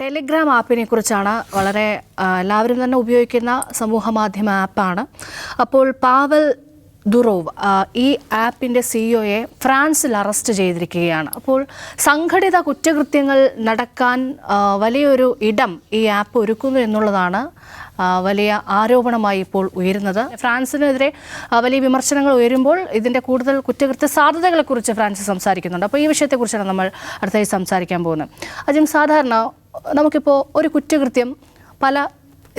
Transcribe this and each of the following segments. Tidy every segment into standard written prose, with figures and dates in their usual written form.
Telegram ആപ്പിനെ കുറിച്ചാണ്. വളരെ എല്ലാവരും തന്നെ ഉപയോഗിക്കുന്ന സമൂഹ മാധ്യമ ആപ്പാണ്. അപ്പോൾ പാവൽ ദുറോവ് ഈ ആപ്പിൻ്റെ സിഇഒയെ ഫ്രാൻസിൽ അറസ്റ്റ് ചെയ്തിരിക്കുകയാണ്. അപ്പോൾ സംഘടിത കുറ്റകൃത്യങ്ങൾ നടക്കാൻ വലിയൊരു ഇടം ഈ ആപ്പ് ഒരുക്കുന്നു എന്നുള്ളതാണ് വലിയ ആരോപണമായി ഇപ്പോൾ ഉയരുന്നത്. ഫ്രാൻസിനെതിരെ വലിയ വിമർശനങ്ങൾ ഉയരുമ്പോൾ ഇതിൻ്റെ കൂടുതൽ കുറ്റകൃത്യ സാധ്യതകളെക്കുറിച്ച് ഫ്രാൻസ് സംസാരിക്കുന്നുണ്ട്. അപ്പോൾ ഈ വിഷയത്തെക്കുറിച്ചാണ് നമ്മൾ അടുത്തായി സംസാരിക്കാൻ പോകുന്നത്. അജിം, സാധാരണ നമുക്കിപ്പോൾ ഒരു കുറ്റകൃത്യം പല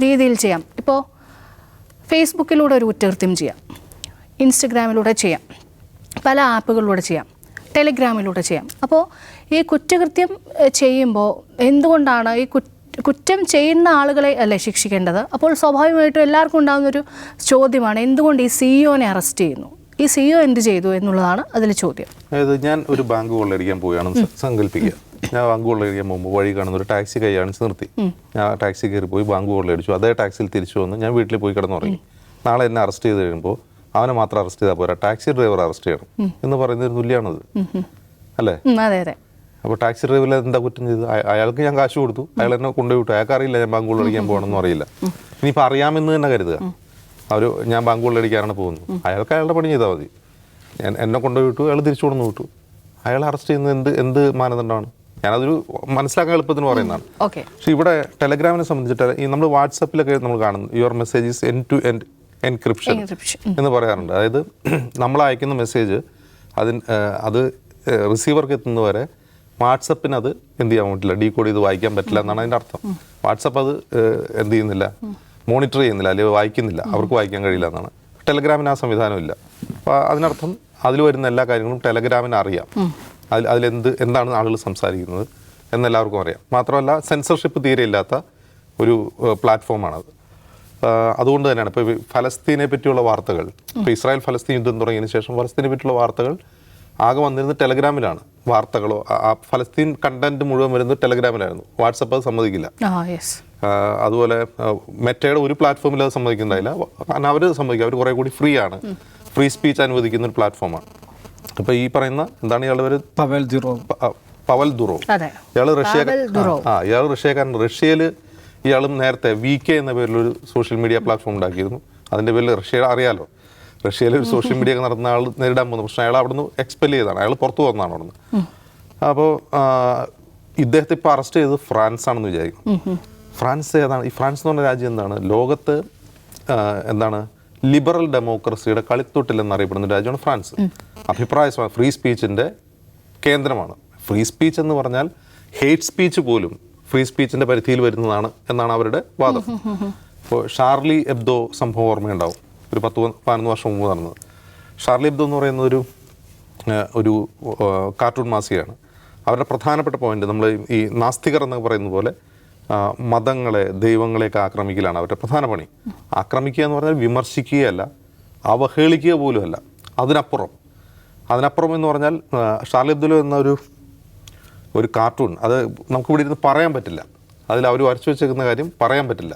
രീതിയിൽ ചെയ്യാം. ഇപ്പോൾ ഫേസ്ബുക്കിലൂടെ ഒരു കുറ്റകൃത്യം ചെയ്യാം, ഇൻസ്റ്റഗ്രാമിലൂടെ ചെയ്യാം, പല ആപ്പുകളിലൂടെ ചെയ്യാം, ടെലിഗ്രാമിലൂടെ ചെയ്യാം. അപ്പോൾ ഈ കുറ്റകൃത്യം ചെയ്യുമ്പോൾ എന്തുകൊണ്ടാണ് ഈ കുറ്റം ചെയ്യുന്ന ആളുകളെ അല്ലേ ശിക്ഷിക്കേണ്ടത്? അപ്പോൾ സ്വാഭാവികമായിട്ടും എല്ലാവർക്കും ഉണ്ടാകുന്നൊരു ചോദ്യമാണ്, എന്തുകൊണ്ട് ഈ സിഇഒനെ അറസ്റ്റ് ചെയ്യുന്നു, ഈ സിഇഒ എന്ത് ചെയ്തു എന്നുള്ളതാണ് അതിൽ ചോദ്യം. അതായത് ഞാൻ ഒരു ബാങ്ക് കൊള്ളയടിക്കാൻ പോവുകയാണെന്ന് സങ്കല്പിക്കുക. ഞാൻ ബാങ്ക് കൊള്ളയടിക്കാൻ പോകുമ്പോൾ വഴി കാണുന്ന ഒരു ടാക്സി കൈ കാണിച്ച് നിർത്തി. ഞാൻ ടാക്സി കയറി പോയി ബാങ്ക് കൊള്ളയടിച്ചു. അതേ ടാക്സിയിൽ തിരിച്ചു വന്ന് ഞാൻ വീട്ടിൽ പോയി കിടന്നുറങ്ങി. നാളെ എന്നെ അറസ്റ്റ് ചെയ്ത് കഴിയുമ്പോൾ അവനെ മാത്രം അറസ്റ്റ് ചെയ്താൽ പോരാ, ടാക്സി ഡ്രൈവർ അറസ്റ്റ് ചെയ്യണം എന്ന് പറയുന്നതിന് തുല്യമാണത്, അല്ലേ? അതെ അതെ. അപ്പോൾ ടാക്സി ഡ്രൈവറിൽ എന്താ കുറ്റം ചെയ്ത്? അയാൾക്ക് ഞാൻ കാശ് കൊടുത്തു, അയാൾ എന്നെ കൊണ്ടുപോയി വിട്ടു. അയാൾക്ക് അറിയില്ല ഞാൻ ബാങ്ക് കൊള്ളയടിക്കാൻ പോകണമെന്നും അറിയില്ല. ഇനിയിപ്പോൾ അറിയാമെന്ന് തന്നെ കരുതുക, ഞാൻ ബാങ്ക് കൊള്ളയടിക്കാനാണ് പോകുന്നത്. അയാൾക്ക് അയാളുടെ പണി ചെയ്താൽ മതി. എന്നെ കൊണ്ടുപോയി വിട്ടു, അയാൾ തിരിച്ചു കൊണ്ടു വിട്ടു. അയാൾ അറസ്റ്റ് ചെയ്യുന്നത് എന്ത് മാനദണ്ഡമാണ്? ഞാനതൊരു മനസ്സിലാക്കാൻ എളുപ്പത്തിന് പറയുന്നതാണ്. പക്ഷെ ഇവിടെ ടെലഗ്രാമിനെ സംബന്ധിച്ചിട്ട് ഈ നമ്മൾ വാട്സപ്പിലൊക്കെ നമ്മൾ കാണുന്നു your messages end to end encryption എന്ന് പറയാറുണ്ട്. അതായത് നമ്മൾ അയക്കുന്ന മെസ്സേജ് അത് റിസീവർക്ക് എത്തുന്നവരെ വാട്സപ്പിന് അത് എന്ത് ചെയ്യാൻ പറ്റില്ല, ഡീകോഡ് ചെയ്ത് വായിക്കാൻ പറ്റില്ല എന്നാണ് അതിൻ്റെ അർത്ഥം. വാട്സപ്പ് അത് എന്ത് ചെയ്യുന്നില്ല, മോണിറ്റർ ചെയ്യുന്നില്ല, അല്ലെങ്കിൽ വായിക്കുന്നില്ല, അവർക്ക് വായിക്കാൻ കഴിയില്ല എന്നാണ്. ടെലഗ്രാമിന് ആ സംവിധാനമില്ല. അപ്പോൾ അതിനർത്ഥം അതിൽ വരുന്ന എല്ലാ കാര്യങ്ങളും ടെലഗ്രാമിന് അറിയാം. എന്താണ് ആളുകൾ സംസാരിക്കുന്നത് എന്നെല്ലാവർക്കും അറിയാം. മാത്രമല്ല സെൻസർഷിപ്പ് തീരെ ഇല്ലാത്ത ഒരു പ്ലാറ്റ്ഫോമാണത്. അതുകൊണ്ട് തന്നെയാണ് ഇപ്പോൾ ഫലസ്തീനെ പറ്റിയുള്ള വാർത്തകൾ, ഇപ്പോൾ ഇസ്രായേൽ ഫലസ്തീൻ യുദ്ധം തുടങ്ങിയതിന് ശേഷം ഫലസ്തീനെ പറ്റിയുള്ള വാർത്തകൾ ആകെ വന്നിരുന്നത് ടെലഗ്രാമിലാണ്. വാർത്തകളോ ആ ഫലസ്തീൻ കണ്ടന്റ് മുഴുവൻ വരുന്നത് ടെലഗ്രാമിലായിരുന്നു. വാട്സപ്പ് അത് സമ്മതിക്കില്ല. അതുപോലെ മെറ്റയുടെ ഒരു പ്ലാറ്റ്ഫോമിൽ അത് സമ്മതിക്കുന്നുണ്ടായില്ല. കാരണം അവർ സമ്മതിക്കുക, അവർ കുറേ കൂടി ഫ്രീ ആണ്, ഫ്രീ സ്പീച്ച് അനുവദിക്കുന്ന ഒരു പ്ലാറ്റ്ഫോമാണ്. അപ്പോൾ ഈ പറയുന്ന എന്താണ് ഇയാളുടെ പേര്? Pavel Durov. ഇയാൾ റഷ്യക്കാരൻ. റഷ്യയിൽ ഇയാളും നേരത്തെ VK എന്ന പേരിലൊരു സോഷ്യൽ മീഡിയ പ്ലാറ്റ്ഫോം ഉണ്ടാക്കിയിരുന്നു. അതിൻ്റെ പേരിൽ റഷ്യ അറിയാലോ, റഷ്യയിൽ ഒരു സോഷ്യൽ മീഡിയ ഒക്കെ നടത്തുന്ന ആൾ നേരിടാൻ പോകുന്ന പ്രശ്നം അയാൾ അവിടെ നിന്ന് എക്സ്പെൽ ചെയ്തതാണ്, അയാൾ പുറത്തു വന്നതാണ് അവിടെ നിന്ന്. അപ്പോൾ ഇദ്ദേഹത്തെ ഇപ്പോൾ അറസ്റ്റ് ചെയ്തത് ഫ്രാൻസ് ആണെന്ന് വിചാരിക്കും. ഫ്രാൻസ് ഏതാണ്? ഈ ഫ്രാൻസ് എന്ന് പറഞ്ഞ രാജ്യം എന്താണ്? ലോകത്ത് എന്താണ് ലിബറൽ ഡെമോക്രസിയുടെ കളിത്തൊട്ടിൽ എന്നറിയപ്പെടുന്ന രാജ്യമാണ് ഫ്രാൻസ്. അഭിപ്രായ ഫ്രീ സ്പീച്ചിൻ്റെ കേന്ദ്രമാണ്. ഫ്രീ സ്പീച്ച് എന്ന് പറഞ്ഞാൽ ഹെയ്റ്റ് സ്പീച്ച് പോലും ഫ്രീ സ്പീച്ചിൻ്റെ പരിധിയിൽ വരുന്നതാണ് എന്നാണ് അവരുടെ വാദം. ഇപ്പോൾ ഷാർലി എബ്ദോ സംഭവം ഓർമ്മയുണ്ടാവും, ഒരു 10-15 വർഷം മുമ്പ് നടന്നത്. ഷാർലി എബ്ദോ എന്ന് പറയുന്ന ഒരു കാർട്ടൂൺ മാസികയാണ്. അവരുടെ പ്രധാനപ്പെട്ട പോയിന്റ് നമ്മൾ ഈ നാസ്തികർ എന്നൊക്കെ പറയുന്ന പോലെ മതങ്ങളെ, ദൈവങ്ങളെയൊക്കെ ആക്രമിക്കലാണ് അവരുടെ പ്രധാന പണി. ആക്രമിക്കുക എന്ന് പറഞ്ഞാൽ വിമർശിക്കുകയല്ല, അവഹേളിക്കുക പോലുമല്ല, അതിനപ്പുറം എന്ന് പറഞ്ഞാൽ ഷാർലി എബ്ദോ എന്ന ഒരു കാർട്ടൂൺ, അത് നമുക്ക് ഇവിടെ ഇരുന്ന് പറയാൻ പറ്റില്ല. അതിൽ അവർ വരച്ചു വെച്ചേക്കുന്ന കാര്യം പറയാൻ പറ്റില്ല.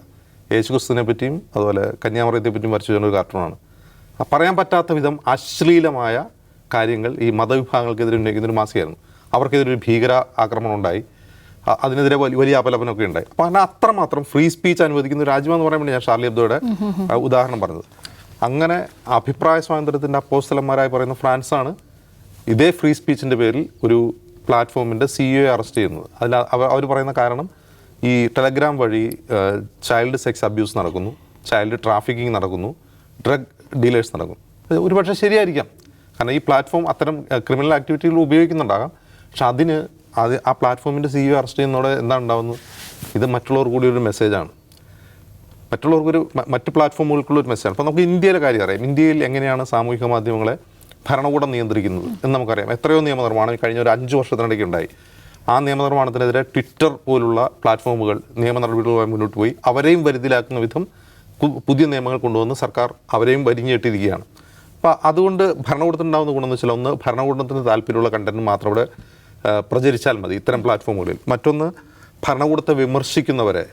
യേശുക്രിസ്തുവിനെ പറ്റിയും അതുപോലെ കന്യാമറിയത്തെ പറ്റിയും വരച്ചു വെച്ച ഒരു കാർട്ടൂണാണ്. പറയാൻ പറ്റാത്ത വിധം അശ്ലീലമായ കാര്യങ്ങൾ ഈ മതവിഭാഗങ്ങൾക്കെതിരെ ഉന്നയിക്കുന്ന ഒരു മാസികയായിരുന്നു. അവർക്കെതിരെ ഒരു ഭീകര ആക്രമണം ഉണ്ടായി, അതിനെതിരെ വലിയ അപലപനമൊക്കെ ഉണ്ടായി. അപ്പോൾ അങ്ങനെ അത്രമാത്രം ഫ്രീ സ്പീച്ച് അനുവദിക്കുന്ന ഒരു രാജ്യമെന്ന് പറയാൻ വേണ്ടി ഞാൻ ഷാർലി എബ്ദോയുടെ ഉദാഹരണം പറഞ്ഞത്. അങ്ങനെ അഭിപ്രായ സ്വാതന്ത്ര്യത്തിൻ്റെ അപ്പോസ്തലന്മാരായി പറയുന്ന ഫ്രാൻസാണ് ഇതേ ഫ്രീ സ്പീച്ചിൻ്റെ പേരിൽ ഒരു പ്ലാറ്റ്ഫോമിൻ്റെ സിഇഒയെ അറസ്റ്റ് ചെയ്യുന്നത്. അതിൽ അവർ പറയുന്ന കാരണം ഈ ടെലഗ്രാം വഴി ചൈൽഡ് സെക്സ് അബ്യൂസ് നടക്കുന്നു, ചൈൽഡ് ട്രാഫിക്കിംഗ് നടക്കുന്നു, ഡ്രഗ് ഡീലേഴ്സ് നടക്കുന്നു. ഒരുപക്ഷെ ശരിയായിരിക്കാം, കാരണം ഈ പ്ലാറ്റ്ഫോം അത്തരം ക്രിമിനൽ ആക്ടിവിറ്റികൾ ഉപയോഗിക്കുന്നുണ്ടാകാം. പക്ഷെ ആ പ്ലാറ്റ്ഫോമിൻ്റെ സിഇഒ അറസ്റ്റ് ചെയ്യുന്നതോടെ എന്താണ് ഉണ്ടാകുന്നത്? ഇത് മറ്റുള്ളവർക്ക് കൂടി ഒരു മെസ്സേജാണ്, മറ്റ് പ്ലാറ്റ്ഫോമുകൾക്കുള്ളൊരു മെസ്സേജാണ്. അപ്പോൾ നമുക്ക് ഇന്ത്യയിലെ കാര്യം അറിയാം. ഇന്ത്യയിൽ എങ്ങനെയാണ് സാമൂഹിക മാധ്യമങ്ങളെ ഭരണകൂടം നിയന്ത്രിക്കുന്നത് എന്ന് നമുക്കറിയാം. എത്രയോ നിയമനിർമ്മാണം കഴിഞ്ഞ ഒരു 5 വർഷത്തിനിടയ്ക്ക് ഉണ്ടായി. ആ നിയമനിർമ്മാണത്തിനെതിരെ ട്വിറ്റർ പോലുള്ള പ്ലാറ്റ്ഫോമുകൾ നിയമ നടപടികളുമായി മുന്നോട്ട് പോയി അവരെയും വരുതിയിലാക്കുന്ന വിധം പുതിയ നിയമങ്ങൾ കൊണ്ടുവന്ന് സർക്കാർ അവരെയും വരിഞ്ഞിട്ടിരിക്കുകയാണ്. അപ്പോൾ അതുകൊണ്ട് ഭരണകൂടത്തിനുണ്ടാകുന്ന ഗുണമെന്ന് വെച്ചാൽ, ഒന്ന്, ഭരണകൂടത്തിന് താല്പര്യമുള്ള കണ്ടന്റ് മാത്രം ഇവിടെ പ്രചരിച്ചാൽ മതി ഇത്തരം പ്ലാറ്റ്ഫോമുകളിൽ. മറ്റൊന്ന്, ഭരണകൂടത്തെ വിമർശിക്കുന്നവരെ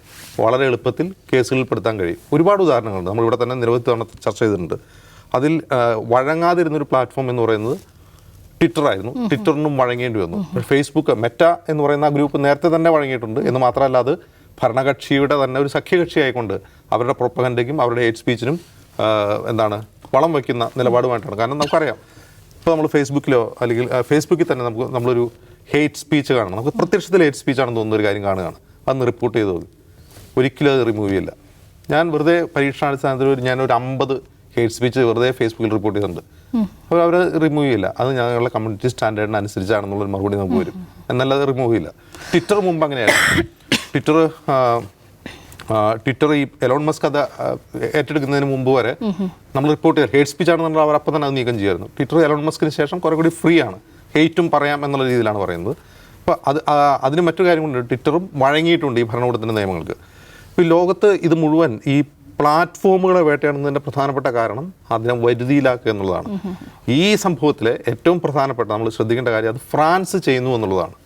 വളരെ എളുപ്പത്തിൽ കേസുകളിൽ പെടുത്താൻ കഴിയും. ഒരുപാട് ഉദാഹരണങ്ങളുണ്ട്, നമ്മളിവിടെ തന്നെ നിരവധി തവണ ചർച്ച ചെയ്തിട്ടുണ്ട്. അതിൽ വഴങ്ങാതിരുന്നൊരു പ്ലാറ്റ്ഫോം എന്ന് പറയുന്നത് ട്വിറ്ററായിരുന്നു. ട്വിറ്ററിനും വഴങ്ങേണ്ടി വന്നു. ഫേസ്ബുക്ക് മെറ്റ എന്ന് പറയുന്ന ആ ഗ്രൂപ്പ് നേരത്തെ തന്നെ വഴങ്ങിയിട്ടുണ്ട് എന്ന് മാത്രമല്ല അത് ഭരണകക്ഷിയുടെ തന്നെ ഒരു സഖ്യകക്ഷിയായിക്കൊണ്ട് അവരുടെ പ്രൊപ്പഗൻഡയ്ക്കും അവരുടെ ഹേറ്റ് സ്പീച്ചിനും വളം വയ്ക്കുന്ന നിലപാടുമായിട്ടാണ്. കാരണം നമുക്കറിയാം, ഇപ്പോൾ നമ്മൾ ഫേസ്ബുക്കിലോ അല്ലെങ്കിൽ ഫേസ്ബുക്കിൽ തന്നെ നമ്മളൊരു ഹേറ്റ് സ്പീച്ച് കാണണം, നമുക്ക് പ്രത്യക്ഷത്തിൽ ഹേറ്റ് സ്പീച്ചാണെന്ന് തോന്നുന്ന ഒരു കാര്യം കാണുകയാണ്, അതൊന്ന് റിപ്പോർട്ട് ചെയ്ത് നോക്കി, ഒരിക്കലും അത് റിമൂവ് ചെയ്യില്ല. ഞാൻ വെറുതെ പരീക്ഷണാടിസ്ഥാനത്തിൽ ഞാനൊരു 50 ഹേറ്റ് സ്പീച്ച് വെറുതെ ഫേസ്ബുക്കിൽ റിപ്പോർട്ട് ചെയ്തിട്ടുണ്ട്. അപ്പോൾ അവർ റിമൂവ് ചെയ്യില്ല. അത് ഞങ്ങളുടെ കമ്മ്യൂണിറ്റി സ്റ്റാൻഡേർഡിന് അനുസരിച്ചാണെന്നുള്ളൊരു മറുപടി നമുക്ക് വരും, എന്നല്ലാതെ റിമൂവ് ചെയ്യില്ല. ട്വിറ്റർ മുമ്പ് അങ്ങനെയായിരുന്നു. ട്വിറ്റർ ഈ എലോൺ മസ്ക് അത് ഏറ്റെടുക്കുന്നതിന് മുമ്പ് വരെ നമ്മൾ റിപ്പോർട്ട് ചെയ്യാറ് ഹേറ്റ് സ്പീച്ച് ആണെന്നുണ്ടെങ്കിൽ അവർ അപ്പം തന്നെ അത് നീക്കം ചെയ്യുമായിരുന്നു. ട്വിറ്റർ എലോൺ മസ്കിന് ശേഷം കുറെ കൂടി ഫ്രീ ആണ്, ഹെയ്റ്റും പറയാം എന്നുള്ള രീതിയിലാണ് പറയുന്നത്. അപ്പോൾ അതിന് മറ്റൊരു കാര്യം കൊണ്ട് ട്വിറ്ററും വഴങ്ങിയിട്ടുണ്ട് ഈ ഭരണകൂടത്തിൻ്റെ നിയമങ്ങൾക്ക്. ഇപ്പോൾ ഈ ലോകത്ത് ഇത് മുഴുവൻ ഈ പ്ലാറ്റ്ഫോമുകളെ വേട്ടയാടുന്നതിൻ്റെ പ്രധാനപ്പെട്ട കാരണം അതിനെ വരുതിയിലാക്കുക എന്നുള്ളതാണ്. ഈ സംഭവത്തിലെ ഏറ്റവും പ്രധാനപ്പെട്ട നമ്മൾ ശ്രദ്ധിക്കേണ്ട കാര്യം അത് ഫ്രാൻസ് ചെയ്യുന്നു എന്നുള്ളതാണ്.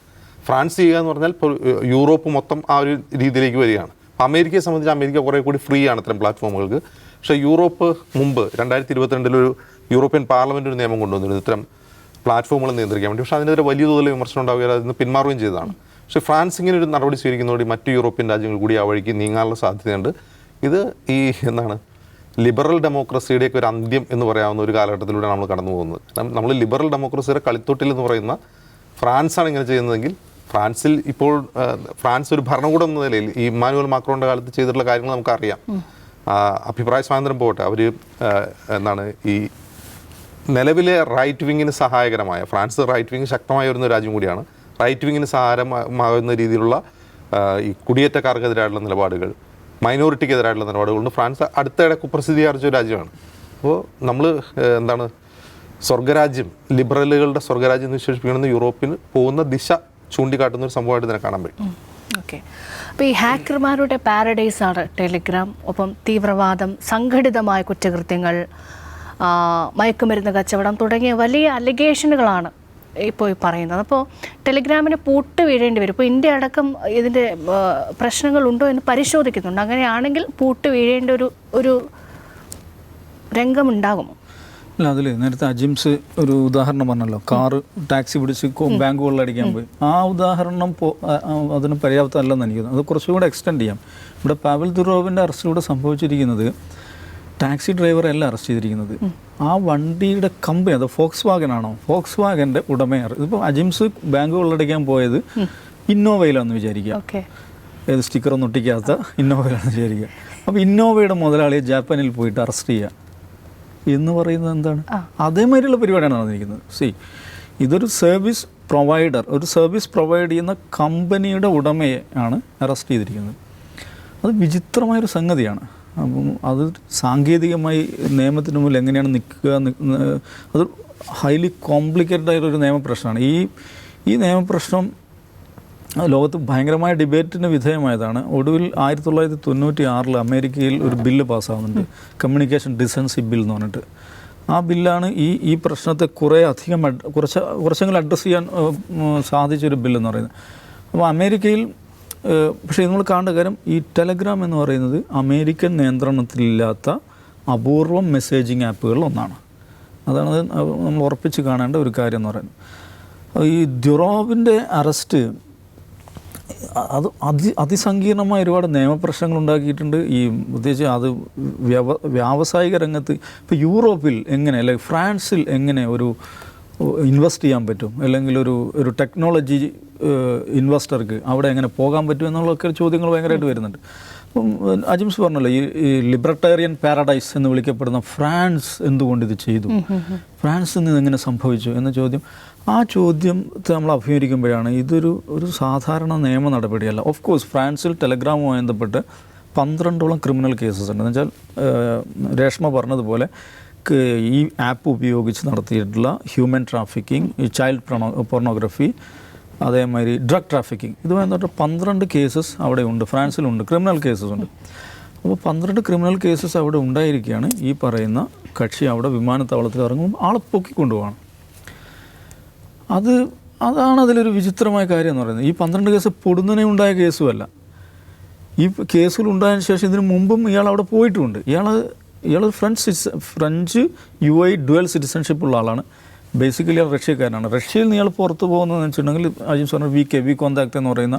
ഫ്രാൻസ് ചെയ്യുക എന്ന് പറഞ്ഞാൽ ഇപ്പോൾ യൂറോപ്പ് മൊത്തം ആ ഒരു രീതിയിലേക്ക് വരികയാണ്. അമേരിക്കയെ സംബന്ധിച്ച് അമേരിക്ക കുറേ കൂടി ഫ്രീ ആണ് ഇത്തരം പ്ലാറ്റ്ഫോമുകൾക്ക്. പക്ഷേ യൂറോപ്പ് മുമ്പ് 2022 ഒരു യൂറോപ്യൻ പാർലമെൻറ്റ് ഒരു നിയമം കൊണ്ടുവന്നിരുന്നു ഇത്തരം പ്ലാറ്റ്ഫോമുകൾ നിയന്ത്രിക്കാൻ വേണ്ടി. പക്ഷേ അതിനെതിരെ വലിയ തോതിൽ വിമർശനം ഉണ്ടാവുകയും അതിന് പിന്മാറുകയും ചെയ്തതാണ്. പക്ഷേ ഫ്രാൻസ് ഇങ്ങനെ ഒരു നടപടി സ്വീകരിക്കുന്നതോടെ മറ്റ് യൂറോപ്യൻ രാജ്യങ്ങൾ കൂടി ആ വഴിക്ക് നീങ്ങാനുള്ള സാധ്യതയുണ്ട്. ഇത് ഈ ലിബറൽ ഡെമോക്രസിയുടെയൊക്കെ ഒരു അന്ത്യം എന്ന് പറയാവുന്ന ഒരു കാലഘട്ടത്തിലൂടെ നമ്മൾ കടന്നു പോകുന്നത്. നമ്മൾ ലിബറൽ ഡെമോക്രസിയുടെ കളിത്തൊട്ടിൽ എന്ന് പറയുന്ന ഫ്രാൻസാണ് ഇങ്ങനെ ചെയ്യുന്നതെങ്കിൽ ഫ്രാൻസിൽ ഇപ്പോൾ ഫ്രാൻസ് ഒരു ഭരണകൂടം എന്ന നിലയിൽ ഈ ഇമ്മാനുവൽ മാക്രോണിൻ്റെ കാലത്ത് ചെയ്തിട്ടുള്ള കാര്യങ്ങൾ നമുക്കറിയാം. അഭിപ്രായ സ്വാതന്ത്ര്യം പോകട്ടെ, അവർ ഈ നിലവിലെ റൈറ്റ് വിങ്ങിന് സഹായകരമായ ഫ്രാൻസ് റൈറ്റ് വിങ് ശക്തമായി വരുന്ന രാജ്യം കൂടിയാണ്. റൈറ്റ് വിങ്ങിന് സഹായമാകുന്ന രീതിയിലുള്ള ഈ കുടിയേറ്റക്കാർക്കെതിരായിട്ടുള്ള നിലപാടുകൾ, മൈനോറിറ്റിക്കെതിരായിട്ടുള്ള നിലപാടുകളുണ്ട്. ഫ്രാൻസ് അടുത്തിടെ കുപ്രസിദ്ധി ആർജിച്ച ഒരു രാജ്യമാണ്. അപ്പോൾ നമ്മൾ സ്വർഗരാജ്യം, ലിബറലുകളുടെ സ്വർഗരാജ്യം എന്ന് വിശേഷിപ്പിക്കണമെന്ന് യൂറോപ്പിൽ പോകുന്ന ദിശ ചൂണ്ടിക്കാട്ടുന്ന ഒരു സംഭവമായിട്ട് ഇതിനെ കാണാൻ പറ്റും. ഓക്കെ, അപ്പോൾ ഈ ഹാക്കർമാരുടെ പാരഡൈസാണ് ടെലിഗ്രാം. ഒപ്പം തീവ്രവാദം, സംഘടിതമായ കുറ്റകൃത്യങ്ങൾ, മയക്കുമരുന്ന് കച്ചവടം തുടങ്ങിയ വലിയ അലിഗേഷനുകളാണ് ഇപ്പോൾ ഈ പറയുന്നത്. അപ്പോൾ ടെലിഗ്രാമിന് പൂട്ട് വീഴേണ്ടി വരും. ഇപ്പോൾ ഇന്ത്യ അടക്കം ഇതിൻ്റെ പ്രശ്നങ്ങളുണ്ടോ എന്ന് പരിശോധിക്കുന്നുണ്ട്. അങ്ങനെയാണെങ്കിൽ പൂട്ട് വീഴേണ്ട ഒരു രംഗമുണ്ടാകുമോ? അല്ല, അതിൽ നേരത്തെ അജിംസ് ഒരു ഉദാഹരണം പറഞ്ഞല്ലോ, കാറ് ടാക്സി പിടിച്ച് ബാങ്ക് കൊള്ളടിക്കാൻ പോയി. ആ ഉദാഹരണം അതിന് പര്യാപ്തമല്ലെന്ന് എനിക്ക് തോന്നുന്നു. അത് കുറച്ചുകൂടെ എക്സ്റ്റെൻഡ് ചെയ്യാം. ഇവിടെ പാവൽ ദുറോവിൻ്റെ അറസ്റ്റിലൂടെ സംഭവിച്ചിരിക്കുന്നത് ടാക്സി ഡ്രൈവറല്ല അറസ്റ്റ് ചെയ്തിരിക്കുന്നത്, ആ വണ്ടിയുടെ കമ്പനി, അത് ഫോക്സ് വാഗനാണോ, ഫോക്സ് വാഗൻ്റെ ഉടമയാണ്. ഇതിപ്പോൾ അജിംസ് ബാങ്ക് കൊള്ളടിക്കാൻ പോയത് ഇന്നോവയിലാണെന്ന് വിചാരിക്കുക, ഏത് സ്റ്റിക്കറൊന്നും ഒട്ടിക്കാത്ത ഇന്നോവയിലാണെന്ന് വിചാരിക്കുക. അപ്പോൾ ഇന്നോവയുടെ മുതലാളിയെ ജാപ്പാനിൽ പോയിട്ട് അറസ്റ്റ് ചെയ്യുക എന്ന് പറയുന്നത് എന്താണ്? അതേമാതിരിയുള്ള പരിപാടിയാണ് നടന്നിരിക്കുന്നത്. ഇതൊരു സർവീസ് പ്രൊവൈഡർ, ഒരു സർവീസ് പ്രൊവൈഡ് ചെയ്യുന്ന കമ്പനിയുടെ ഉടമയെ ആണ് അറസ്റ്റ് ചെയ്തിരിക്കുന്നത്. അത് വിചിത്രമായൊരു സംഗതിയാണ്. അപ്പം അത് സാങ്കേതികമായി നിയമത്തിന് മുന്നിൽ എങ്ങനെയാണ് നിൽക്കുക, അത് ഹൈലി കോംപ്ലിക്കേറ്റഡ് ആയിട്ടൊരു നിയമപ്രശ്നമാണ്. ഈ നിയമപ്രശ്നം ലോകത്ത് ഭയങ്കരമായ ഡിബേറ്റിന് വിധേയമായതാണ്. ഒടുവിൽ 1996 അമേരിക്കയിൽ ഒരു ബില്ല് പാസ്സാവുന്നുണ്ട്, കമ്മ്യൂണിക്കേഷൻ ഡിസൻസി ബിൽ എന്ന് പറഞ്ഞിട്ട്. ആ ബില്ലാണ് ഈ പ്രശ്നത്തെ കുറച്ചെങ്കിലും അഡ്രസ്സ് ചെയ്യാൻ സാധിച്ചൊരു ബില്ലെന്ന് പറയുന്നത്. അപ്പോൾ അമേരിക്കയിൽ പക്ഷേ നമ്മൾ കാണേണ്ട കാര്യം, ഈ ടെലഗ്രാം എന്ന് പറയുന്നത് അമേരിക്കൻ നിയന്ത്രണത്തിലില്ലാത്ത അപൂർവം മെസ്സേജിങ് ആപ്പുകളിൽ ഒന്നാണ്. അതാണ് നമ്മൾ ഉറപ്പിച്ച് കാണേണ്ട ഒരു കാര്യം എന്ന് പറയുന്നത്. ഈ ദുറോവിൻ്റെ അറസ്റ്റ് അത് അതിസങ്കീർണമായ ഒരുപാട് നിയമപ്രശ്നങ്ങൾ ഉണ്ടാക്കിയിട്ടുണ്ട്. ഈ പ്രത്യേകിച്ച് അത് വ്യാവസായിക രംഗത്ത് ഇപ്പോൾ യൂറോപ്പിൽ എങ്ങനെ, അല്ലെങ്കിൽ ഫ്രാൻസിൽ എങ്ങനെ ഒരു ഇൻവെസ്റ്റ് ചെയ്യാൻ പറ്റും, അല്ലെങ്കിൽ ഒരു ടെക്നോളജി ഇൻവെസ്റ്റർക്ക് അവിടെ എങ്ങനെ പോകാൻ പറ്റും എന്നുള്ളൊക്കെ ചോദ്യങ്ങൾ ഭയങ്കരമായിട്ട് വരുന്നുണ്ട്. അപ്പം അജിംസ് പറഞ്ഞല്ലോ, ഈ ലിബർട്ടേറിയൻ പാരഡൈസ് എന്ന് വിളിക്കപ്പെടുന്ന ഫ്രാൻസ് എന്തുകൊണ്ട് ഇത് ചെയ്തു, ഫ്രാൻസിൽ നിന്ന് എങ്ങനെ സംഭവിച്ചു എന്ന ചോദ്യം, ആ ചോദ്യത്തെ നമ്മൾ അഭിമുഖീകരിക്കുമ്പോഴാണ് ഒരു സാധാരണ നിയമ നടപടിയല്ല. ഓഫ് കോഴ്സ് ഫ്രാൻസിൽ ടെലഗ്രാമുമായി ബന്ധപ്പെട്ട് 12ഓളം ക്രിമിനൽ കേസസ് ഉണ്ട്. എന്നുവെച്ചാൽ രേഷ്മ പറഞ്ഞതുപോലെ ഈ ആപ്പ് ഉപയോഗിച്ച് നടത്തിയിട്ടുള്ള ഹ്യൂമൻ ട്രാഫിക്കിംഗ്, ഈ ചൈൽഡ് പോർണോഗ്രഫി, അതേമാതിരി ഡ്രഗ് ട്രാഫിക്കിംഗ്, ഇതുമായി ബന്ധപ്പെട്ട 12 കേസസ് അവിടെ ഉണ്ട്, ഫ്രാൻസിലുണ്ട്, ക്രിമിനൽ കേസസ് ഉണ്ട്. അപ്പോൾ 12 ക്രിമിനൽ കേസസ് അവിടെ ഉണ്ടായിരിക്കുകയാണ്. ഈ പറയുന്ന കക്ഷി അവിടെ വിമാനത്താവളത്തിൽ ഇറങ്ങുമ്പോൾ ആളെ പൊക്കിക്കൊണ്ടുപോകണം. അതാണ് അതിലൊരു വിചിത്രമായ കാര്യം എന്ന് പറയുന്നത്. ഈ 12 കേസ് പൊടുന്നനെ ഉണ്ടായ കേസുമല്ല. ഈ കേസുകളുണ്ടായതിനു ശേഷം ഇതിനു മുമ്പും ഇയാൾ അവിടെ പോയിട്ടുമുണ്ട്. ഇയാൾ ഫ്രഞ്ച് UAE ഡുവൽ സിറ്റിസൺഷിപ്പ് ഉള്ള ആളാണ്. ബേസിക്കലി ആ റഷ്യക്കാരനാണ്. റഷ്യയിൽ നിന്ന് ഇയാൾ പുറത്ത് പോകുന്നതെന്ന് വെച്ചിട്ടുണ്ടെങ്കിൽ അജിംസ് പറഞ്ഞ വി കോണ്ടാക്ട് എന്ന് പറയുന്ന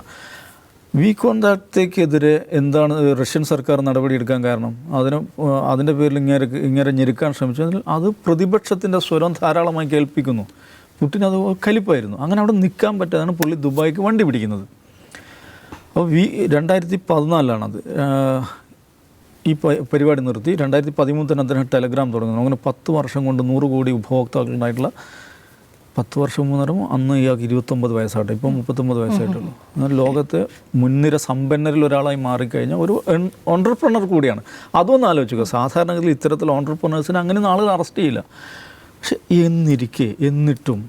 വി കോണ്ടാക്റ്റേക്കെതിരെ എന്താണ് റഷ്യൻ സർക്കാർ നടപടിയെടുക്കാൻ കാരണം? അതിൻ്റെ പേരിൽ ഇങ്ങനെ ഞെരുക്കാൻ ശ്രമിച്ചു. അത് പ്രതിപക്ഷത്തിൻ്റെ സ്വരം ധാരാളമായി കേൾപ്പിക്കുന്നു. പുടിൻ അത് കലിപ്പായിരുന്നു. അങ്ങനെ അവിടെ നിൽക്കാൻ പറ്റാതാണ് പുള്ളി ദുബായിക്ക് വണ്ടി പിടിക്കുന്നത്. അപ്പോൾ 2014 ഈ പരിപാടി നിർത്തി 2013 തന്നെ അദ്ദേഹം ടെലഗ്രാം തുടങ്ങുന്നു. അങ്ങനെ 10 വർഷം കൊണ്ട് 100 കോടി ഉപഭോക്താക്കളുണ്ടായിട്ടുള്ള 10 വർഷം മുന്നേറും അന്ന് ഇയാൾക്ക് 29 വയസ്സാട്ടെ, ഇപ്പം 39 വയസ്സായിട്ടുള്ളൂ. എന്നാൽ ലോകത്തെ മുൻനിര സമ്പന്നരിൽ ഒരാളായി മാറിക്കഴിഞ്ഞാൽ ഒരു ഓൺട്രപ്രണർ കൂടിയാണ്. അതൊന്നും ആലോചിക്കുക. സാധാരണഗതിയിൽ ഇത്തരത്തിൽ ഓൺട്രപ്രണേഴ്സിനെ അങ്ങനെ ആളുകൾ അറസ്റ്റ് ചെയ്യില്ല. പക്ഷെ എന്നിട്ടും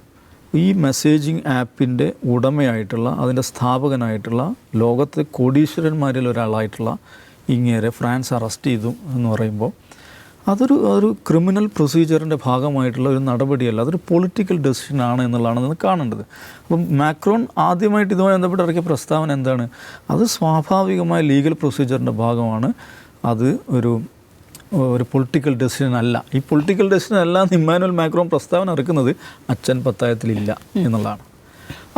ഈ മെസ്സേജിങ് ആപ്പിൻ്റെ ഉടമയായിട്ടുള്ള അതിൻ്റെ സ്ഥാപകനായിട്ടുള്ള ലോകത്തെ കോടീശ്വരന്മാരിൽ ഒരാളായിട്ടുള്ള ഇങ്ങേരെ ഫ്രാൻസ് അറസ്റ്റ് ചെയ്തു എന്ന് പറയുമ്പോൾ അതൊരു ക്രിമിനൽ പ്രൊസീജിയറിൻ്റെ ഭാഗമായിട്ടുള്ള ഒരു നടപടിയല്ല, അതൊരു പൊളിറ്റിക്കൽ ഡെസിഷനാണ് എന്നുള്ളതാണ് ഇന്ന് കാണേണ്ടത്. അപ്പം മാക്രോൺ ആദ്യമായിട്ട് ഇതുമായി ബന്ധപ്പെട്ട് ഇറക്കിയ പ്രസ്താവന എന്താണ്? അത് സ്വാഭാവികമായ ലീഗൽ പ്രൊസീജിയറിൻ്റെ ഭാഗമാണ്, അത് ഒരു പൊളിറ്റിക്കൽ ഡെസിഷൻ അല്ല. ഈ പൊളിറ്റിക്കൽ ഡെസിഷൻ അല്ല എന്ന് ഇമ്മാനുവൽ മാക്രോൺ പ്രസ്താവന ഇറക്കുന്നത് അച്ഛൻ പത്തായത്തിലില്ല എന്നുള്ളതാണ്.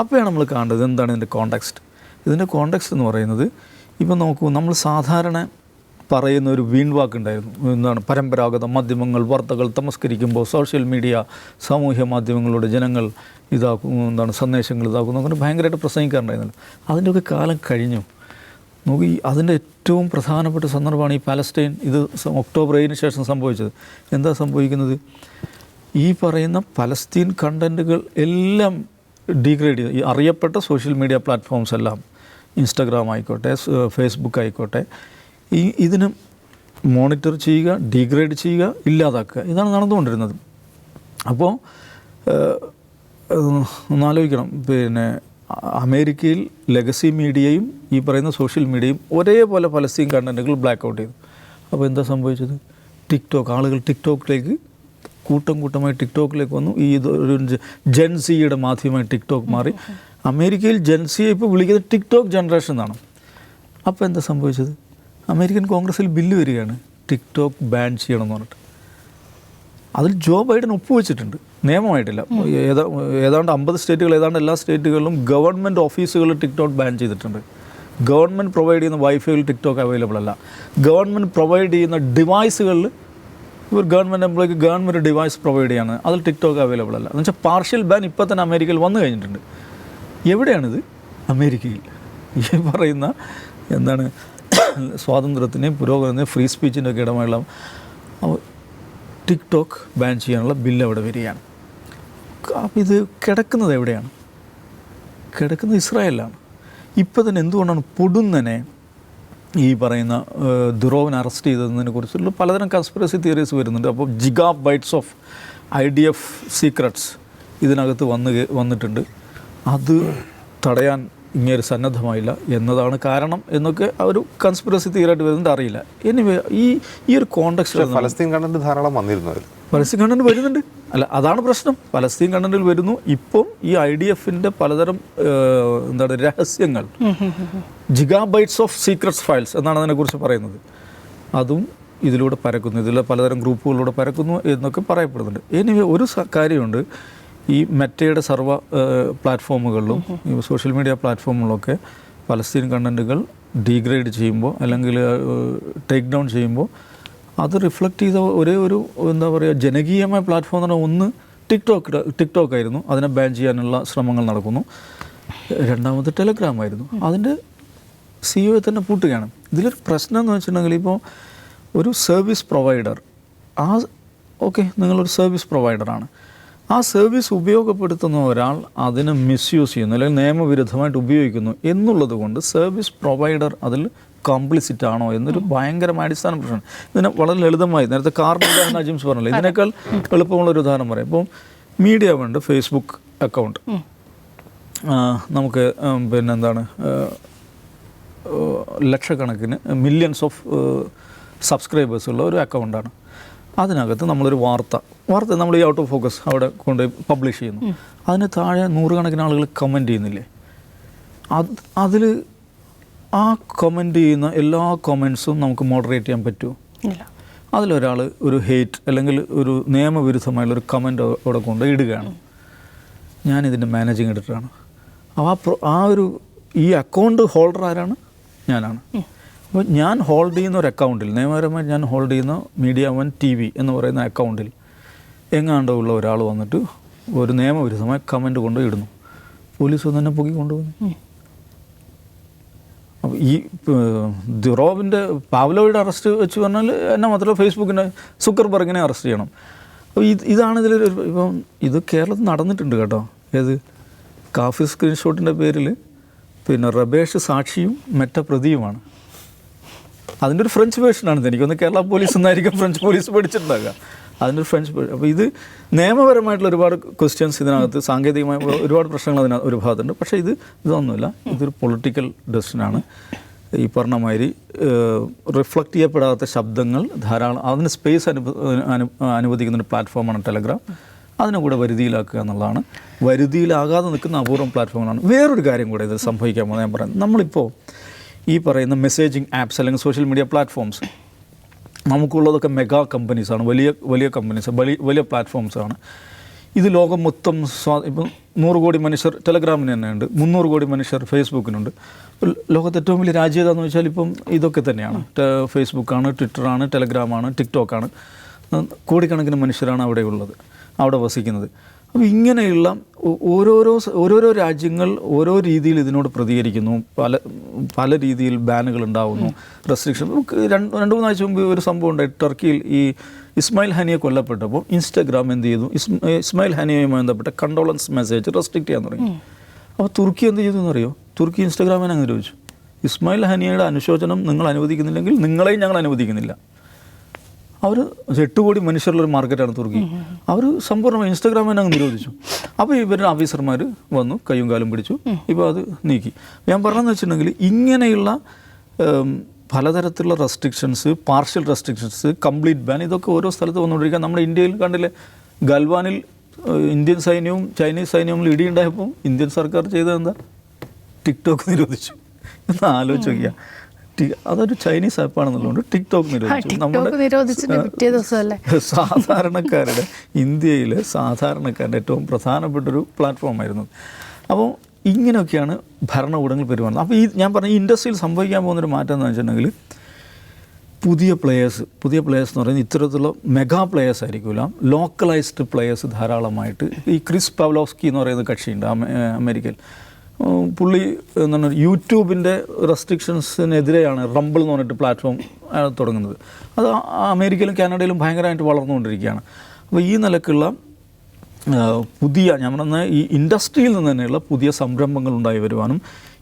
അപ്പോഴാണ് നമ്മൾ കാണേണ്ടത് എന്താണ് ഇതിൻ്റെ കോണ്ടെക്സ്റ്റ്. ഇതിൻ്റെ കോണ്ടെക്സ്റ്റ് എന്ന് പറയുന്നത്, ഇപ്പം നോക്കൂ, നമ്മൾ സാധാരണ പറയുന്ന ഒരു വീൺവാക്കുണ്ടായിരുന്നു. എന്താണ്? പരമ്പരാഗത മാധ്യമങ്ങൾ വാർത്തകൾ തമസ്കരിക്കുമ്പോൾ സോഷ്യൽ മീഡിയ, സാമൂഹ്യ മാധ്യമങ്ങളുടെ ജനങ്ങൾ എന്താണ് സന്ദേശങ്ങൾ ഇതാക്കുന്നു, അങ്ങനെ ഭയങ്കരമായിട്ട് പ്രസംഗിക്കാറുണ്ടായിരുന്നല്ലോ. അതിൻ്റെയൊക്കെ കാലം കഴിഞ്ഞു. നോക്കി, അതിൻ്റെ ഏറ്റവും പ്രധാനപ്പെട്ട സന്ദർഭമാണ് ഈ പാലസ്റ്റൈൻ. ഇത് ഒക്ടോബർ 7 ശേഷം സംഭവിച്ചത്. എന്താ സംഭവിക്കുന്നത്? ഈ പറയുന്ന പലസ്തീൻ കണ്ടൻറ്റുകൾ എല്ലാം ഡീഗ്രേഡ് ചെയ്തു. ഈ അറിയപ്പെട്ട സോഷ്യൽ മീഡിയ പ്ലാറ്റ്ഫോംസ് എല്ലാം, ഇൻസ്റ്റാഗ്രാം ആയിക്കോട്ടെ, ഫേസ്ബുക്ക് ആയിക്കോട്ടെ, ഇതിന് മോണിറ്റർ ചെയ്യുക, ഡീഗ്രേഡ് ചെയ്യുക, ഇല്ലാതാക്കുക, ഇതാണ് നടന്നുകൊണ്ടിരുന്നത്. അപ്പോൾ ഒന്നാലോചിക്കണം, പിന്നെ അമേരിക്കയിൽ ലെഗസി മീഡിയയും ഈ പറയുന്ന സോഷ്യൽ മീഡിയയും ഒരേപോലെ പലസ്തീൻ കണ്ടൻറ്റുകൾ ബ്ലാക്ക് ഔട്ട് ചെയ്തു. അപ്പോൾ എന്താ സംഭവിച്ചത്? ആളുകൾ ടിക്ടോക്കിലേക്ക് കൂട്ടമായി ടിക്ടോക്കിലേക്ക് വന്നു. ഒരു ജെൻസിയുടെ മാധ്യമമായി ടിക്ടോക്ക് മാറി. അമേരിക്കയിൽ ജെൻസിയെ ഇപ്പോൾ വിളിക്കുന്നത് ടിക്ടോക്ക് ജനറേഷൻ എന്നാണ്. അപ്പോൾ എന്താ സംഭവിച്ചത്? അമേരിക്കൻ കോൺഗ്രസ്സിൽ ബില്ല് വരികയാണ്, ടിക്ടോക്ക് ബാൻ ചെയ്യണമെന്ന് പറഞ്ഞിട്ട്. അതിൽ ജോ ബൈഡൻ ഒപ്പുവെച്ചിട്ടുണ്ട്, നിയമമായിട്ടില്ല. ഏതാണ്ട് 50 സ്റ്റേറ്റുകൾ, ഏതാണ്ട് എല്ലാ സ്റ്റേറ്റുകളിലും ഗവൺമെൻറ് ഓഫീസുകളിൽ ടിക്ടോക്ക് ബാൻ ചെയ്തിട്ടുണ്ട്. ഗവൺമെൻറ് പ്രൊവൈഡ് ചെയ്യുന്ന വൈഫൈയിൽ ടിക്ടോക്ക് അവൈലബിൾ അല്ല. ഗവൺമെൻറ് പ്രൊവൈഡ് ചെയ്യുന്ന ഡിവൈസുകളിൽ ഒരു ഗവൺമെൻറ് എംപ്ലോയിക്ക് ഗവൺമെൻറ് ഡിവൈസ് പ്രൊവൈഡ് ചെയ്യാണ്, അതിൽ ടിക്ടോക്ക് അവൈലബിൾ അല്ല. എന്ന് വെച്ചാൽ പാർഷ്യൽ ബാൻ ഇപ്പോൾ തന്നെ അമേരിക്കയിൽ വന്നു കഴിഞ്ഞിട്ടുണ്ട്. എവിടെയാണിത്? അമേരിക്കയിൽ. ഈ പറയുന്ന എന്താണ് സ്വാതന്ത്ര്യത്തിൻ്റെയും പുരോഗതിൻ്റെയും ഫ്രീ സ്പീച്ചിൻ്റെ ഒക്കെ ഇടമുള്ള ടിക്ടോക്ക് ബാൻ ചെയ്യാനുള്ള ബില്ല് അവിടെ വരികയാണ്. അപ്പോൾ ഇത് കിടക്കുന്നത് എവിടെയാണ്? കിടക്കുന്നത് ഇസ്രായേലിലാണ്. ഇപ്പോൾ തന്നെ എന്തുകൊണ്ടാണ് പൊടുന്നനെ ഈ പറയുന്ന ദുറോവിനെ അറസ്റ്റ് ചെയ്തതിനെ കുറിച്ചുള്ള പലതരം കൺസ്പിറസി തിയറീസ് വരുന്നുണ്ട്. അപ്പോൾ ഗിഗാബൈറ്റ്സ് ഓഫ് IDF സീക്രട്സ് ഇതിനകത്ത് വന്നിട്ടുണ്ട്. അത് തടയാൻ ഇങ്ങനെ സന്നദ്ധമായില്ല എന്നതാണ് കാരണം എന്നൊക്കെ ഒരു കൺസ്പിറസി തിയറായിട്ട് വരുന്നുണ്ട്, അറിയില്ല. എനിവേ ഈ ഒരു കോണ്ടെക്സ്റ്റ് പലസ്തീൻ കണ്ടന്റ് ധാരാളം വന്നിരുന്നു. പലസ്തീൻ കണ്ടന്റ് വരുന്നുണ്ട്. അല്ല, അതാണ് പ്രശ്നം. പലസ്തീൻ കണ്ടന്റിൽ വരുന്നു. ഇപ്പം ഈ IDFൻ്റെ പലതരം രഹസ്യങ്ങൾ, ജിഗാബൈറ്റ്സ് ഓഫ് സീക്രട്സ് ഫയൽസ് എന്നാണ് അതിനെക്കുറിച്ച് പറയുന്നത്, അതും ഇതിലൂടെ പരക്കുന്നു. ഇതിലെ പലതരം ഗ്രൂപ്പുകളിലൂടെ പരക്കുന്നു എന്നൊക്കെ പറയപ്പെടുന്നുണ്ട്. എനിവേ ഒരു കാര്യമുണ്ട്, ഈ മെറ്റയുടെ സർവ്വ പ്ലാറ്റ്ഫോമുകളിലും ഈ സോഷ്യൽ മീഡിയ പ്ലാറ്റ്ഫോമുകളിലൊക്കെ പലസ്തീൻ കണ്ടൻറ്റുകൾ ഡീഗ്രേഡ് ചെയ്യുമ്പോൾ അല്ലെങ്കിൽ ടേക്ക് ഡൗൺ ചെയ്യുമ്പോൾ അത് റിഫ്ലക്റ്റ് ചെയ്ത ഒരേ ഒരു ജനകീയമായ പ്ലാറ്റ്ഫോം എന്ന് പറഞ്ഞാൽ ഒന്ന് ടിക്ടോക്ക് ആയിരുന്നു. അതിനെ ബാൻ ചെയ്യാനുള്ള ശ്രമങ്ങൾ നടക്കുന്നു. രണ്ടാമത് ടെലഗ്രാം ആയിരുന്നു. അതിൻ്റെ CEO തന്നെ പൂട്ടുകയാണ്. ഇതിലൊരു പ്രശ്നം എന്ന് വെച്ചിട്ടുണ്ടെങ്കിൽ, ഇപ്പോൾ ഒരു സർവീസ് പ്രൊവൈഡർ, നിങ്ങളൊരു സർവീസ് പ്രൊവൈഡറാണ്, ആ സർവീസ് ഉപയോഗപ്പെടുത്തുന്ന ഒരാൾ അതിനെ മിസ്യൂസ് ചെയ്യുന്നു അല്ലെങ്കിൽ നിയമവിരുദ്ധമായിട്ട് ഉപയോഗിക്കുന്നു എന്നുള്ളത് കൊണ്ട് സർവീസ് പ്രൊവൈഡർ അതിൽ കോംപ്ലിസിറ്റ് ആണോ എന്നൊരു ഭയങ്കരമായ അടിസ്ഥാന പ്രശ്നമാണ്. ഇതിനെ വളരെ ലളിതമായി, നേരത്തെ കാർബൺ അജിംസ് പറഞ്ഞല്ലോ, ഇതിനേക്കാൾ എളുപ്പമുള്ളൊരു ഉദാഹരണം പറയാം. ഇപ്പം മീഡിയ വേണ്ട ഫേസ്ബുക്ക് അക്കൗണ്ട് നമുക്ക് ലക്ഷക്കണക്കിന് മില്യൺസ് ഓഫ് സബ്സ്ക്രൈബേഴ്സുള്ള ഒരു അക്കൗണ്ടാണ്. അതിനകത്ത് നമ്മളൊരു വാർത്ത നമ്മൾ ഈ ഔട്ട് ഓഫ് ഫോക്കസ് അവിടെ കൊണ്ടുപോയി പബ്ലിഷ് ചെയ്യുന്നു. അതിന് താഴെ 100 കണക്കിന് ആളുകൾ കമൻറ്റ് ചെയ്യുന്നില്ലേ? അതിൽ ആ കമൻറ്റ് ചെയ്യുന്ന എല്ലാ കമൻസും നമുക്ക് മോഡറേറ്റ് ചെയ്യാൻ പറ്റുമോ? അതിലൊരാൾ ഒരു ഹെയ്റ്റ് അല്ലെങ്കിൽ ഒരു നിയമവിരുദ്ധമായുള്ളൊരു കമൻ്റ് അവിടെ കൊണ്ട് ഇടുകയാണ്. ഞാനിതിൻ്റെ മാനേജിങ് എഡിറ്ററാണ്. അപ്പോൾ ഈ അക്കൗണ്ട് ഹോൾഡർ ആരാണ്? ഞാനാണ്. അപ്പോൾ ഞാൻ ഹോൾഡ് ചെയ്യുന്ന ഒരു അക്കൗണ്ടിൽ, നിയമപരമായി ഞാൻ ഹോൾഡ് ചെയ്യുന്ന Media1 TV എന്ന് പറയുന്ന അക്കൗണ്ടിൽ എങ്ങാണ്ടോ ഉള്ള ഒരാൾ വന്നിട്ട് ഒരു നിയമവിരുദ്ധമായ കമൻറ്റ് കൊണ്ട് ഇടുന്നു. പോലീസ് വന്ന് തന്നെ പൊക്കി കൊണ്ടുപോകുന്നു. അപ്പോൾ ഈ ദുറോവിൻ്റെ പാവ്ലോയുടെ അറസ്റ്റ് വെച്ച് പറഞ്ഞാൽ എന്നാ മാത്രമല്ല ഫേസ്ബുക്കിൻ്റെ സുക്കർബർഗിനെ അറസ്റ്റ് ചെയ്യണം. അപ്പോൾ ഇതാണ് ഇതിലൊരു ഇപ്പം ഇത് കേരളത്തിൽ നടന്നിട്ടുണ്ട് കേട്ടോ. ഏത് കാഫി സ്ക്രീൻഷോട്ടിൻ്റെ പേരിൽ പിന്നെ റബേഷ് സാക്ഷിയും മെറ്റ പ്രതിയുമാണ്. അതിൻ്റെ ഒരു ഫ്രഞ്ച് വേർഷനാണ്. എനിക്കൊന്ന് കേരള പോലീസ് എന്നായിരിക്കും ഫ്രഞ്ച് പോലീസ് പഠിച്ചിട്ടുണ്ടാകുക. അതിൻ്റെ ഒരു ഫ്രഞ്ച്. അപ്പോൾ ഇത് നിയമപരമായിട്ടുള്ള ഒരുപാട് ക്വസ്റ്റ്യൻസ് ഇതിനകത്ത്, സാങ്കേതികമായ ഒരുപാട് പ്രശ്നങ്ങൾ അതിനകത്ത് ഒരു ഭാഗത്തുണ്ട്. പക്ഷേ ഇതൊന്നുമില്ല. ഇതൊരു പൊളിറ്റിക്കൽ ഡെസിഷനാണ്. ഈ പറഞ്ഞ മാതിരി റിഫ്ലക്റ്റ് ചെയ്യപ്പെടാത്ത ശബ്ദങ്ങൾ ധാരാളം, അതിന് സ്പേസ് അനുവദിക്കുന്ന ഒരു പ്ലാറ്റ്ഫോമാണ് ടെലഗ്രാം. അതിനെ കൂടെ വരുതിയിലാക്കുക എന്നുള്ളതാണ്. വരുതിയിലാകാതെ നിൽക്കുന്ന അപൂർവം പ്ലാറ്റ്ഫോമാണ്. വേറൊരു കാര്യം കൂടെ ഇത് സംഭവിക്കാൻ പോകുന്നത് ഞാൻ പറയുന്നത്, നമ്മളിപ്പോൾ ഈ പറയുന്ന മെസ്സേജിങ് ആപ്സ് അല്ലെങ്കിൽ സോഷ്യൽ മീഡിയ പ്ലാറ്റ്ഫോംസ് നമുക്കുള്ളതൊക്കെ മെഗാ കമ്പനീസാണ്, വലിയ കമ്പനീസ്, വലിയ പ്ലാറ്റ്ഫോംസാണ്. ഇത് ലോകം മൊത്തം ഇപ്പം 100 കോടി മനുഷ്യർ ടെലഗ്രാമിന് തന്നെ ഉണ്ട്, 300 കോടി മനുഷ്യർ ഫേസ്ബുക്കിനുണ്ട്. ലോകത്ത് ഏറ്റവും വലിയ രാജ്യം ഏതാണെന്ന് വെച്ചാൽ ഇപ്പം ഇതൊക്കെ തന്നെയാണ്. ഫേസ്ബുക്കാണ്, ട്വിറ്ററാണ്, ടെലഗ്രാമാണ്, ടിക്ടോക്കാണ്. കോടിക്കണക്കിന് മനുഷ്യരാണ് അവിടെ ഉള്ളത്, അവിടെ വസിക്കുന്നത്. അപ്പോൾ ഇങ്ങനെയുള്ള ഓരോരോ രാജ്യങ്ങൾ ഓരോ രീതിയിൽ ഇതിനോട് പ്രതികരിക്കുന്നു. പല രീതിയിൽ ബാനുകൾ ഉണ്ടാകുന്നു, റെസ്ട്രിക്ഷൻ. നമുക്ക് 2-3 ആഴ്ച മുമ്പ് ഒരു സംഭവം ഉണ്ടായി. ടർക്കിയിൽ ഈ ഇസ്മായിൽ ഹനിയെ കൊല്ലപ്പെട്ടപ്പോൾ ഇൻസ്റ്റാഗ്രാം എന്ത് ചെയ്തു, ഇസ്മായിൽ ഹനിയുമായി ബന്ധപ്പെട്ട കണ്ടോളൻസ് മെസ്സേജ് റെസ്ട്രിക്റ്റ് ചെയ്യാൻ തുടങ്ങി. അപ്പോൾ തുർക്കി എന്ത് ചെയ്തു എന്നറിയോ? തുർക്കി ഇൻസ്റ്റാഗ്രാമിനെ അങ്ങ് നിരോധിച്ചു. ഇസ്മായിൽ ഹനിയയുടെ അനുശോചനം നിങ്ങൾ അനുവദിക്കുന്നില്ലെങ്കിൽ നിങ്ങളെയും ഞങ്ങൾ അനുവദിക്കുന്നില്ല. അവർ 8 കോടി മനുഷ്യരുള്ളൊരു മാർക്കറ്റാണ് തുർക്കി. അവർ സമ്പൂർണ്ണമായി ഇൻസ്റ്റാഗ്രാമിനെ അങ്ങ് നിരോധിച്ചു. അപ്പോൾ ഇവരുടെ ഓഫീസർമാർ വന്നു, കയ്യും കാലും പിടിച്ചു. ഇപ്പോൾ അത് നീക്കി. ഞാൻ പറഞ്ഞതെന്ന് വെച്ചിട്ടുണ്ടെങ്കിൽ ഇങ്ങനെയുള്ള പലതരത്തിലുള്ള restrictions, partial restrictions, complete ban, ഇതൊക്കെ ഓരോ സ്ഥലത്ത് വന്നുകൊണ്ടിരിക്കുക. നമ്മുടെ ഇന്ത്യയിൽ കണ്ടില്ലേ, ഗൽവാനിൽ ഇന്ത്യൻ സൈന്യവും ചൈനീസ് സൈന്യവും ഇടിയുണ്ടായപ്പോൾ ഇന്ത്യൻ സർക്കാർ ചെയ്തത് എന്താ? ടിക്ടോക്ക് നിരോധിച്ചു. എന്ന് ആലോചിച്ച് നോക്കിയാൽ. അതൊരു ചൈനീസ് ആപ്പാണെന്നുള്ളതുകൊണ്ട് ടിക്ടോക്ക് നിരോധിച്ചു. സാധാരണക്കാരുടെ, ഇന്ത്യയിലെ സാധാരണക്കാരുടെ ഏറ്റവും പ്രധാനപ്പെട്ടൊരു പ്ലാറ്റ്ഫോമായിരുന്നു. അപ്പോൾ ഇങ്ങനെയൊക്കെയാണ് ഭരണകൂടങ്ങൾ പെരുമാറുന്നത്. അപ്പോൾ ഞാൻ പറഞ്ഞ ഈ ഇൻഡസ്ട്രിയിൽ സംഭവിക്കാൻ പോകുന്നൊരു മാറ്റം എന്ന് വെച്ചിട്ടുണ്ടെങ്കിൽ പുതിയ പ്ലെയേഴ്സ് എന്ന് പറയുന്നത് ഇത്തരത്തിലുള്ള മെഗാ പ്ലെയേഴ്സ് ആയിരിക്കില്ല, ലോക്കലൈസ്ഡ് പ്ലെയേഴ്സ് ധാരാളമായിട്ട്. ഈ ക്രിസ് പവ്ലോവ്സ്കി എന്ന് പറയുന്ന കക്ഷിയുണ്ട് അമേരിക്കയിൽ. പുള്ളി എന്താണ് യൂട്യൂബിൻ്റെ റെസ്ട്രിക്ഷൻസിനെതിരെയാണ് റംബിൾ എന്ന് പറഞ്ഞിട്ട് പ്ലാറ്റ്ഫോം തുടങ്ങുന്നത്. അത് അമേരിക്കയിലും കാനഡയിലും ഭയങ്കരമായിട്ട് വളർന്നുകൊണ്ടിരിക്കുകയാണ്. അപ്പോൾ ഈ നിലക്കുള്ള പുതിയ, ഞാൻ പറഞ്ഞ ഈ ഇൻഡസ്ട്രിയിൽ നിന്ന് തന്നെയുള്ള പുതിയ സംരംഭങ്ങൾ ഉണ്ടായി വരുവാനും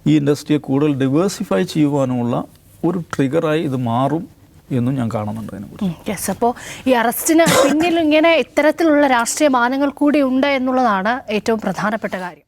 ഈ ഇൻഡസ്ട്രിയെ കൂടുതൽ ഡൈവേഴ്സിഫൈ ചെയ്യുവാനുമുള്ള ഒരു ട്രിഗറായി ഇത് മാറും എന്നും ഞാൻ കാണുന്നുണ്ട് അതിനെക്കുറിച്ച്. യെസ്, അപ്പോൾ ഈ അറസ്റ്റിന് പിന്നിൽ ഇങ്ങനെ ഇത്തരത്തിലുള്ള രാഷ്ട്രീയ മാനങ്ങൾ കൂടി ഉണ്ട് എന്നുള്ളതാണ് ഏറ്റവും പ്രധാനപ്പെട്ട കാര്യം.